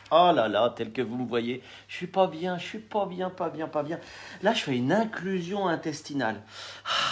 Oh là là, tel que vous me voyez, je suis pas bien, je suis pas bien, pas bien, pas bien. Là, je fais une inclusion intestinale.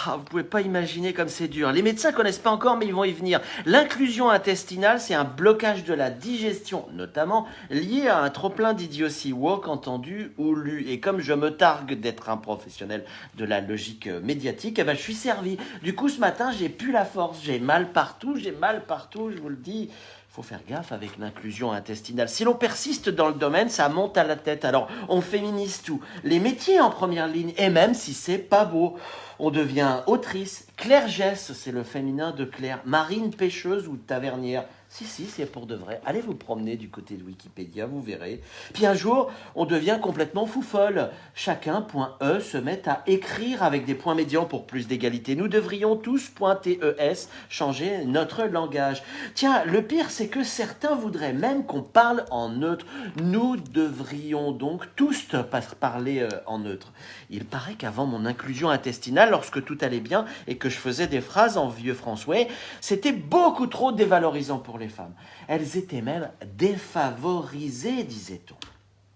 Ah, vous pouvez pas imaginer comme c'est dur. Les médecins connaissent pas encore, mais ils vont y venir. L'inclusion intestinale, c'est un blocage de la digestion, notamment lié à un trop-plein d'idiotie woke entendu ou lu. Et comme je me targue d'être un professionnel de la logique médiatique, eh ben, je suis servi. Du coup, ce matin, j'ai plus la force. J'ai mal partout, je vous le dis. Il faut faire gaffe avec l'inclusion intestinale. Si l'on persiste dans le domaine, ça monte à la tête. Alors, on féminise tout. Les métiers en première ligne, et même si c'est pas beau. On devient autrice. Claire Gesse, c'est le féminin de Claire. Marine pêcheuse ou tavernière. Si, c'est pour de vrai. Allez vous promener du côté de Wikipédia, vous verrez. Puis un jour, on devient complètement fou folle. Chacun, point E, se met à écrire avec des points médians pour plus d'égalité. Nous devrions tous, point TES, changer notre langage. Tiens, le pire, c'est que certains voudraient même qu'on parle en neutre. Nous devrions donc tous parler en neutre. Il paraît qu'avant mon inclusion intestinale, lorsque tout allait bien et que je faisais des phrases en vieux François, c'était beaucoup trop dévalorisant pour les femmes. Elles étaient même défavorisées, disait-on.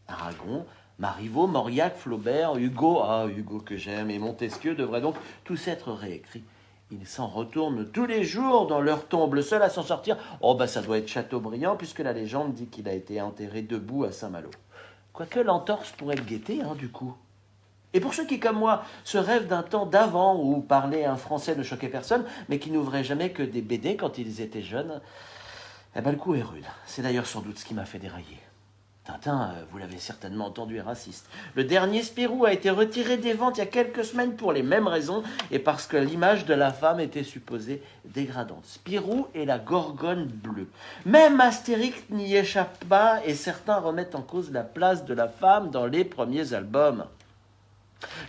Aragon, Marivaux, Mauriac, Flaubert, Hugo, Hugo que j'aime, et Montesquieu devraient donc tous être réécrits. Ils s'en retournent tous les jours dans leur tombe. Le seul à s'en sortir, ça doit être Chateaubriand, puisque la légende dit qu'il a été enterré debout à Saint-Malo. Quoique l'entorse pourrait le guetter, du coup. Et pour ceux qui, comme moi, se rêvent d'un temps d'avant où parler un français ne choquait personne, mais qui n'ouvraient jamais que des BD quand ils étaient jeunes, le coup est rude. C'est d'ailleurs sans doute ce qui m'a fait dérailler. Tintin, vous l'avez certainement entendu, est raciste. Le dernier Spirou a été retiré des ventes il y a quelques semaines pour les mêmes raisons et parce que l'image de la femme était supposée dégradante. Spirou et la gorgone bleue. Même Astérix n'y échappe pas et certains remettent en cause la place de la femme dans les premiers albums.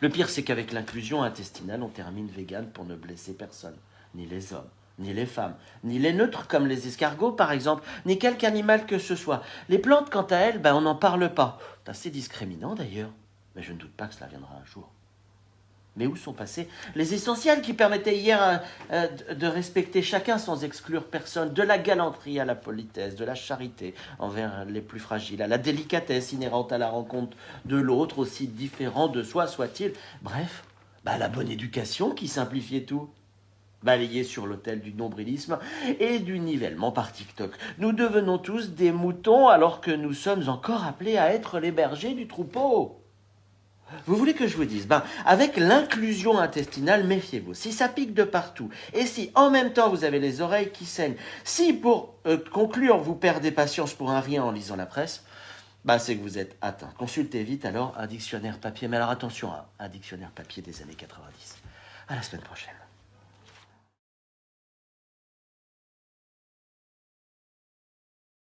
Le pire, c'est qu'avec l'inclusion intestinale, on termine vegan pour ne blesser personne, ni les hommes, ni les femmes, ni les neutres comme les escargots par exemple, ni quelque animal que ce soit. Les plantes, quant à elles, on n'en parle pas. C'est assez discriminant d'ailleurs, mais je ne doute pas que cela viendra un jour. Mais où sont passés les essentiels qui permettaient hier de respecter chacun sans exclure personne, de la galanterie à la politesse, de la charité envers les plus fragiles, à la délicatesse inhérente à la rencontre de l'autre, aussi différent de soi soit-il. Bref, la bonne éducation qui simplifiait tout. Balayé sur l'autel du nombrilisme et du nivellement par TikTok. Nous devenons tous des moutons alors que nous sommes encore appelés à être les bergers du troupeau. Vous voulez que je vous dise, avec l'inclusion intestinale, méfiez-vous. Si ça pique de partout, et si en même temps vous avez les oreilles qui saignent, si pour conclure vous perdez patience pour un rien en lisant la presse, c'est que vous êtes atteint. Consultez vite alors un dictionnaire papier, mais alors attention, un dictionnaire papier des années 90. À la semaine prochaine.